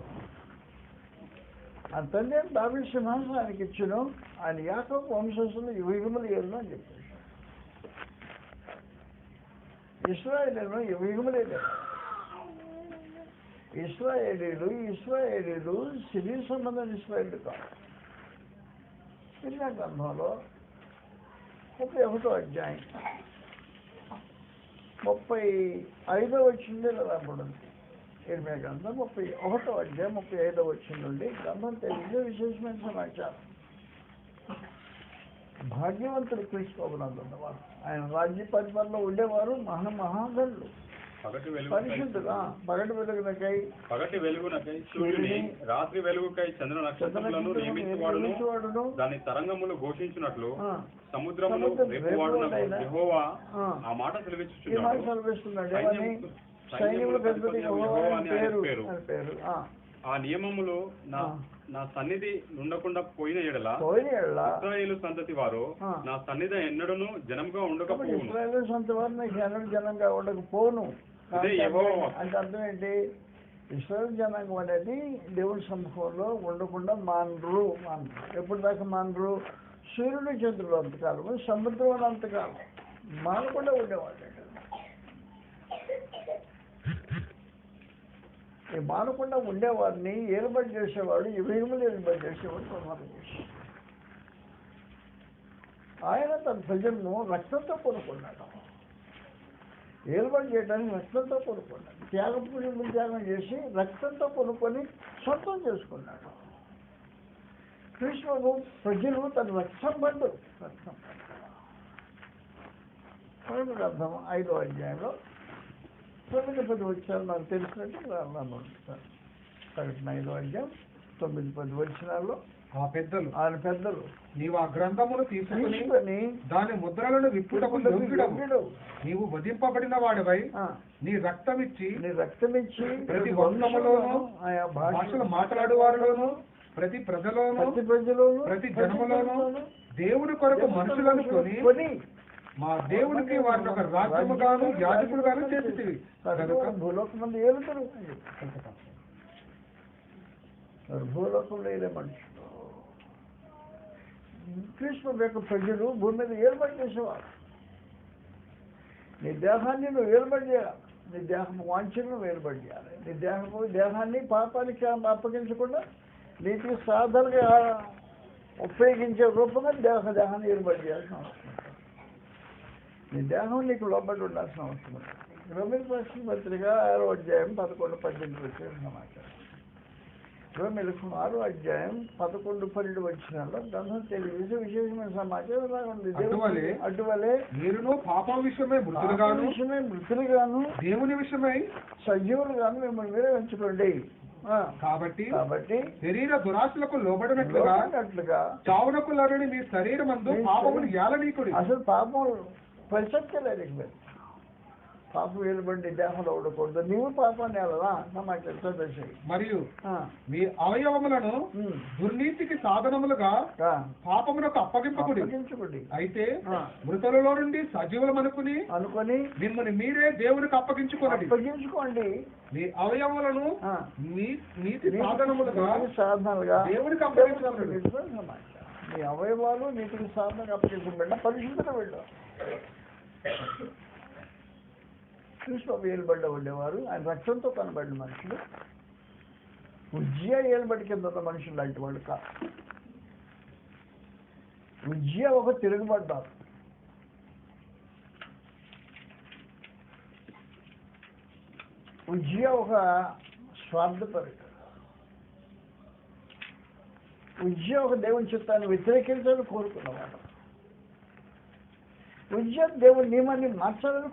ఆ తండ్రి దావీదు సింహాసనానికి ఇచ్చును, ఆయన యాకోబు వంశస్థులు యుగములు ఏలును అని చెప్పాడు. ఇశ్రాయేలీయులను యుగములు ఏలారు. ఇశ్రాయేలీయులు సిరి సంబంధం ఇశ్రాయేలు కాదు. ఇర్మియా గ్రంథంలో 31వ అధ్యాయం 35వ వచనం రాబడింది. ఇర్మియా గ్రంథం 31వ అధ్యాయం 35వ వచనం నుండి గ్రంథం తెలియజే విశేషమైన సమాచారం. భాగ్యవంతులు క్రీస్తున్నవారు, ఆయన రాజ్య పరిపాలనలో ఉండేవారు మహాగణులు, పరిశుద్ధులు. పగటి వెలుగునకై సూర్యుని, రాత్రి వెలుగుకై చంద్ర నక్షత్రములను నియమించువాడును, దాని తరంగములు ఘోషించినట్లు సముద్రమును రేపువాడునకు యెహోవా ఆ మాట సెలవిస్తున్నాడు. ఆ నియమములు నా సన్నిధి ఉండకుండా పోయిన ఎడల ఇశ్రాయేలు సంతతి వారు నా సన్నిధి ఎన్నడను జనంగా ఉండకపోవును. ఇశ్రాయేలు సంతతి వారు నాకు ఎన్నడూ జనంగా ఉండకపోను అంటే అర్థం ఏంటి? ఇశ్రాయేలు జనాంగం అనేది దేవుడి సముఖంలో ఉండకుండా మానరు. ఎప్పుడు దాకా మానరు? సూర్యుడు చంద్రుడు అంతకాలం, సముద్రం అంతకాలం మానకుండా ఉండేవాళ్ళు. ఈ మానకుండా ఉండేవాడిని ఏలుబడి చేసేవాడు, యుగములు ఏలుబడి చేసేవాడు ప్రమాదం చేసి ఆయన తన ప్రజలను రక్తంతో కొనుక్కున్నాడు. ఏలుబడి చేయడానికి రక్తంతో కొనుక్కున్నాడు. త్యాగం చేసి రక్తంతో కొనుక్కొని సొంతం చేసుకున్నాడు. కృష్ణుడు ప్రజలు తన రక్తం పడ్డు. రక్తం గ్రంథం 5వ అధ్యాయంలో 9-10 వచనాలు నాకు తెలిసినట్టు ప్రకటన 5వ అధ్యాయం 9-10 వచనాల్లో ఆయన పెద్దలు నీవు ఆ గ్రంథమును తీసుకుని దాని ముద్రలను విప్పుటకు యోగ్యుడవు. నీవు వధింపబడిన వాడివై నీ రక్తమిచ్చి ప్రతి వంశములోను భాషలు మాట్లాడు వారిలోను ప్రతి ప్రజలోను ప్రతి జనములోను దేవుని కొరకు మనుషులను కొని మా దేవునికి వారిని ఒక రాజ్యముగాను యాజకులుగాను చేసితివి. భూలోకం మంది ఏలుతారు. భూలోకంలో ఏలే మనుషులు కృష్ణ యొక్క ప్రజలు భూమి మీద ఏర్పాటు చేసేవారు. నీ దేహాన్ని నువ్వు ఏర్పాటు చేయాలి. నీ దేహం వాంఛను నువ్వు ఏర్పాటు చేయాలి. నీ దేహాన్ని పాపానికి అప్పగించకుండా నీటికి సాధనగా ఉపయోగించే రూపంగా దేహాన్ని ఏర్పాటు చేయాల్సిన అవసరం. నీ దేహం నీకు లోబడి ఉండాల్సిన అవసరం. రోమిలకు రాసిన పత్రిక 6వ అధ్యాయం 11-18 వచ్చే సమాచారం. రోమిలకు 6వ అధ్యాయం 11-12 వచనాల్లో గ్రంథం తెలియజేసే విశేషమైన సమాచారం రానుంది. అటువలే మీరును పాపం విషయమై మృతులుగాను దేవుని విషయమై సజీవులుగాను మిమ్మల్ని మీరే ఉంచుకోండి. కాబట్టి శరీర దురాశలకు లోబడినట్లుగా చావునకు లరుని మీ శరీరమందు పాపమును ఏలనీకుడి. అసలు పాపం పరిచయం లేదు. పాపం ఏలుబడి దేహంలో ఉండకూడదు, నీవు పాపాన్ని ఎలా సమాచారం. మరియు మీ అవయవములను దుర్నీతికి సాధనములుగా పాపమునకు అప్పగింపకుడి. అయితే మృతులలో నుండి సజీవులం అనుకుని మిమ్మల్ని మీరే దేవునికి అప్పగించుకోండి. మీ అవయవములను నీతి సాధనములుగా దేవునికి అప్పగించుకోండి. మీ అవయవాలు నీతికి సాధనగా అప్పగించబడిన పరిశుద్ధత వెళ్ళు. కృష్ణ ఏలుబడ్డ ఉండేవారు, ఆయన రక్తంతో కనబడిన మనుషులు. ఉజ్జియా ఏలుబడి కింద ఉన్న మనుషులు లాంటి వాళ్ళు కాదు. ఉజ్జియా ఒక తిరుగుబడ్డారు. ఉజ్జియా ఒక స్వార్థపరుడు. ఉజ్జియా ఒక దేవుని చిత్తాన్ని వ్యతిరేకించాలని కోరుకున్నవాడు. ఉజ్జియా దేవుని నియమాన్ని మార్చాలని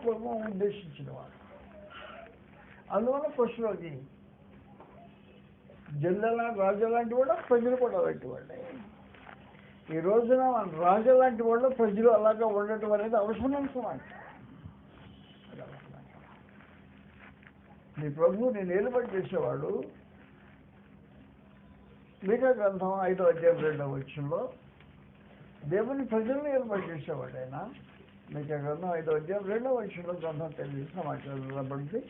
ఉద్దేశించిన వాడు. అందువల్ల పశువులకి జల్లెల రాజు లాంటి వాడు, ప్రజలు కూడా అలాంటి వాళ్ళే. ఈ రోజున రాజు లాంటి వాళ్ళు ప్రజలు అలాగా ఉండటం అనేది అవసరమైన మాట. నీ ప్రభు నేను ఏలుబడి చేసేవాడు. మీకా గ్రంథం 5వ అధ్యాయం 2వ వచనంలో దేవుని ప్రజలను ఏలుబడి చేసేవాడు ఆయన. మీకా గ్రంథం 5వ అధ్యాయం 2వ వచనంలో గ్రంథం తెలియదు సమాచారం రాబడింది.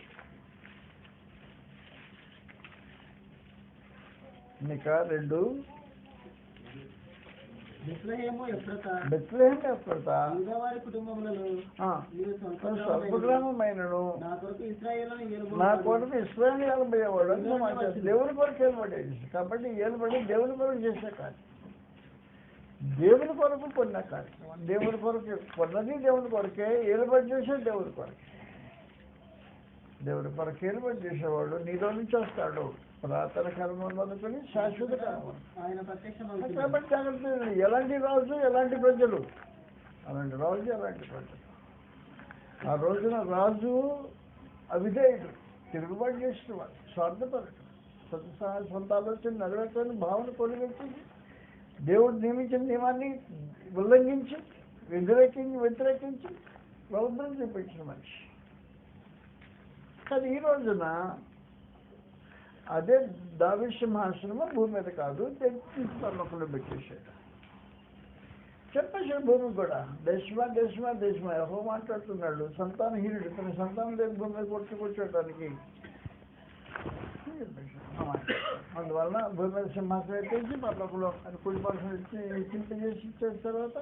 మీకా 2 బెత్లెహేము ఎఫ్రాతా స్వల్పగ్రామమైనను నా కొరకు ఇశ్రాయేలు పోయేవాడు అని సమాచారం. దేవుని కొరకు ఏలుబడేది. కాబట్టి ఏలుబడి దేవుని కొరకు చేసే కార్యక్రమం, దేవుని కొరకు కొన్న కార్యక్రమం. దేవుని కొరకు కొన్నది దేవుని కొరకే, ఏలుబడి చేసే దేవుని కొరకే. దేవుని కొరకు ఏలుబడి చేసేవాడు నీలో నుంచి వస్తాడు. పురాతన కర్మం అనుకుని శాశ్వత కర్మం. కాబట్టి జాగ్రత్త. ఎలాంటి రాజు ఎలాంటి ప్రజలు, అలాంటి రాజు ఎలాంటి ప్రజలు. ఆ రోజున రాజు అవిధేయుడు, తిరుగుబాటు చేసిన వాడు, స్వార్థపరుడు, సొంత ఆలోచన నెరవేర్చని భావన కొనిపెట్టింది, దేవుడు నియమించిన నియమాన్ని ఉల్లంఘించి వ్యతిరేకించి రౌద్రం చూపించిన మనిషి. కానీ ఈ రోజున అదే దావీదు సింహాసనము భూమి మీద కాదు, పరలోకంలో పెట్టేశాడు. చెప్పేశాడు భూమి కూడా, దేశమా యెహోవా మాట్లాడుతున్నాడు. సంతానహీనుడు, తన సంతానం లేని భూమి మీద కూర్చోడానికి. అందువలన భూమి మీద సింహాసనం ఎత్తేసి పరలోకంలో కుడి పర్సన్ చింపజేసి ఇచ్చిన తర్వాత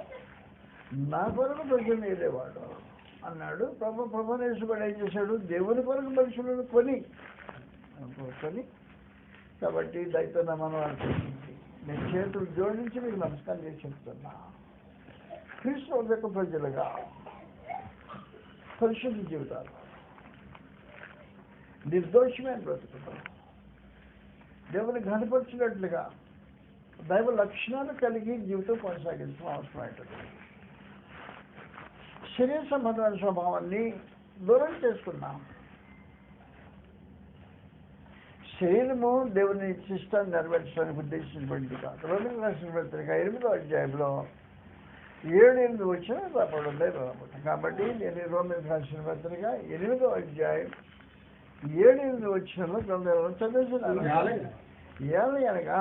నా కొరకు ప్రజలు ఏదేవాడు అన్నాడు. ప్రభునేశ్వరుడు ఏం చేశాడు? దేవుని కొరకు మనుషులను కొని. కాబట్టి దయతో నా మనవాళ్ళు నేను చేతులు జోడించి మీకు నమస్కారం చేసి చెప్తున్నా. క్రీస్తు యొక్క ప్రజలుగా పరిశుద్ధ జీవితాలు, నిర్దోషమైన బ్రతుకుతాం, దేవుని ఘనపరిచినట్లుగా దైవ లక్షణాలు కలిగి జీవితం కొనసాగించడం అవసరమైనది. శరీర సంబంధమైన స్వభావాన్ని దూరం చేసుకున్నాం. శరీరము దేవుని శిష్టాన్ని నెరవేర్చడానికి ఉద్దేశించబడింది కాదు. రోమిలకు రాసిన పత్రిక 8వ అధ్యాయంలో 7-8 వచ్చిన రాబడింది. కాబట్టి నేను రోమిలకు రాసిన పత్రిక 8వ అధ్యాయం 7-8 వచ్చినలో చదివిస్తున్నాను. అనగా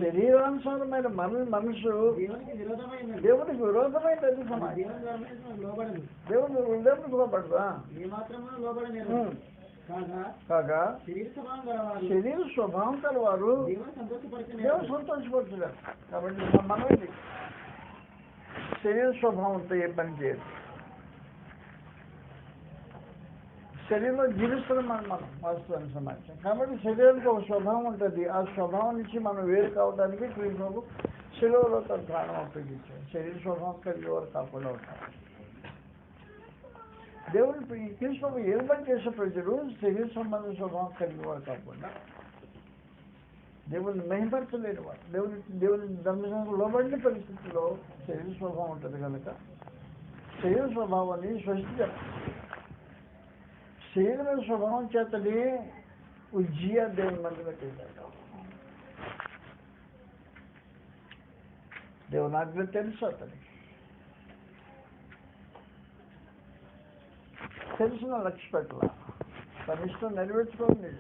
శరీరానుసారమైన మనసు దేవునికి విరోధమైనది. దేవునికి లోబడదా? కాగా శరీర స్వభావం కలవారు దేవుడు సంతోషపడుతున్నారు. కాబట్టి మనం ఇది శరీర స్వభావంతో ఏ పని చేయదు. శరీరంలో జీవిస్తున్నాం మనం వాస్తవానికి సమాచారం. కాబట్టి శరీరానికి ఒక స్వభావం ఉంటుంది. ఆ స్వభావం నుంచి మనం వేరు కావడానికి క్రీస్తు శిలువలో తన ప్రాణం ఉపయోగించారు. శరీర స్వభావం కలిగి వారు కాకుండా ఉంటారు. దేవుడు క్రీస్తు ఏలుబడి చేసే ప్రజలు శరీర సంబంధ స్వభావం కలిగి వారు కాకుండా దేవుడిని మహిమపరచలేని వారు, దేవుని ధర్మశాస్త్రం లోబడిన పరిస్థితుల్లో శరీర స్వభావం ఉంటుంది కనుక శరీర స్వభావాన్ని స్వస్థించారు. శరీరమైన స్వభావం చేతనే ఉజ్జియా దేవుని మందిలోకి వెళ్ళాడు. దేవుని ఆజ్ఞ తెలుసు అతనికి. తెలిసిన లక్ష్య పెట్టాల, తన ఇష్టం నెరవేర్చుకోవాలి.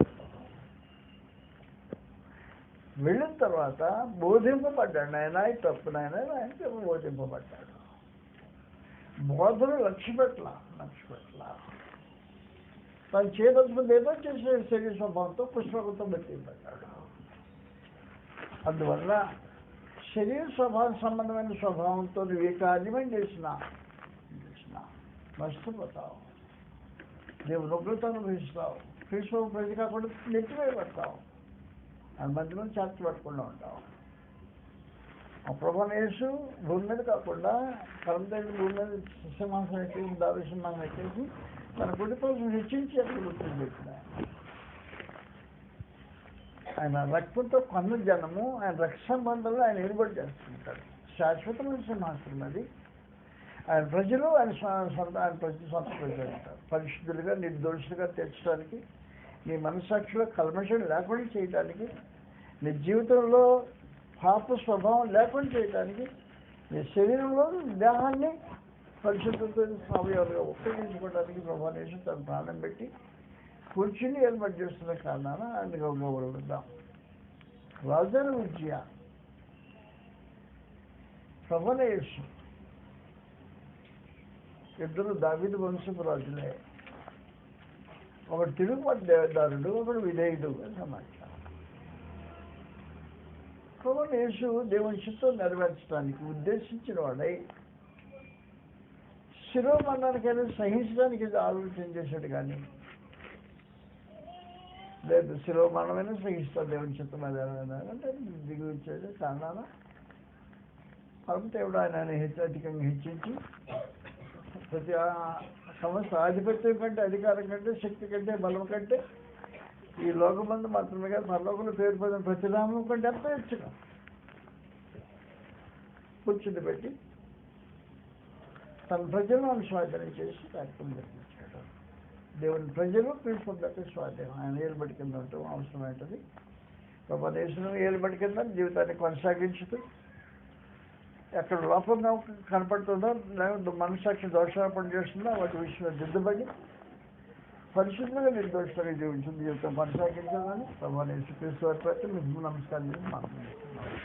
వెళ్ళిన తర్వాత బోధింపబడ్డాడు. నాయన ఇది తప్పు నాయన ఆయన బోధింపబడ్డాడు. బోధను లక్ష్య పెట్టాల. తను చేయదలుచుకుంది ఏదో చేసే శరీర స్వభావంతో పుష్పకంతో బతిపడ్డాడు. అందువల్ల శరీర సంబంధమైన స్వభావంతో నువ్వు ఏ కార్యమని చేసినా నష్టపోతావు. దేవుని ఉగ్రత అనుభవిస్తావు. క్రీస్తు ప్రతి కాకుండా నెట్టివేయబడతావు. అది మధ్య మంది చేత పట్టకుండా ఉంటావు. ఆ ప్రభువైన యేసు భూమి మీద కాకుండా పరమదేవుడు భూమి మీద సింహాసనం ఎక్కేసి దావిసింహాసనం ఎక్కేసి తన కుడి కోసం హెచ్చించి అక్కడ గుర్తులు పెట్టిన ఆయన రక్తంతో కొన్న జనము ఆయన రక్షణ బంధంలో ఆయన ఏర్పాటు చేస్తుంటాడు. శాశ్వతమైన సింహాసనం అది. ఆయన ప్రజలు ఆయన ప్రజలు సొంత ప్రజలు అంటారు. పరిశుద్ధులుగా నిర్దోషులుగా తీర్చడానికి, నీ మనస్సాక్షిలో కల్మషం లేకుండా చేయడానికి, నీ జీవితంలో పాప స్వభావం లేకుండా చేయడానికి, నీ శరీరంలో దేహాన్ని పరిశుద్ధంతో అవయవాలుగా ఉపయోగించుకోవడానికి ప్రభువైన తన ప్రాణం పెట్టి కూర్చుని ఏర్పాటు చేస్తున్న కారణాన ఆయనకు గౌరవిద్దాం. రాజైన ఉజ్జియా ప్రభువైన యేసు ఇద్దరు దావీదు వంశపు రాజులే. ఒకడు తిరుగుబాటుదారుడు, ఒకడు విధేయుడు అని సమాచారం. ప్రభువైన యేసు దేవుని చిత్తం నెరవేర్చడానికి ఉద్దేశించిన వాడై శిరోమరణానికైనా సహించడానికి ఆలోచన చేశాడు. కానీ లేదు, శిరోమరణమైనా సహిస్తాడు దేవుని చిత్తం అంటే దిగు ఇచ్చాడు. కారణాన పరమదేవుడు ఆయన అధికంగా హెచ్చించి ప్రతి సమస్త ఆధిపత్యం కంటే, అధికారం కంటే, శక్తి కంటే, బలం కంటే ఈ లోకమందు మాత్రమే కాదు పరలోకంలో పేరు పొందిన ప్రతినామం కంటే ఎంతో హెచ్చుగా కూర్చుని పెట్టి తన ప్రజలను స్వాధీనం చేసి కార్యక్రమం జరిపించాడు. దేవుని ప్రజలు క్రీస్తు స్వాధీనం ఆయన ఏలుబడి కింద ఉండటం అవసరమైనది. ప్రభువైన యేసును ఏలుబడి కింద జీవితాన్ని కొనసాగించుతూ ఎక్కడ లోపంగా కనపడుతుందో, మనస్సాక్షి దోషార్పణ చేస్తుందో వాటి విషయంలో దిద్దుబడి పరిశుద్ధంగా నిర్దోషంగా జీవించింది జీవితం కొనసాగించాలని ప్రభువైన యేసుక్రీస్తు వారి ప్రతి మీకు నమస్కారం చేసి మాట్లాడుతున్నాను.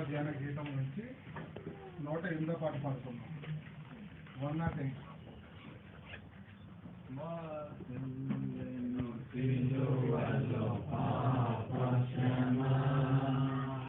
ధ్యాన గీతం నుంచి 108వ పాట పాడుతున్నాం. 108.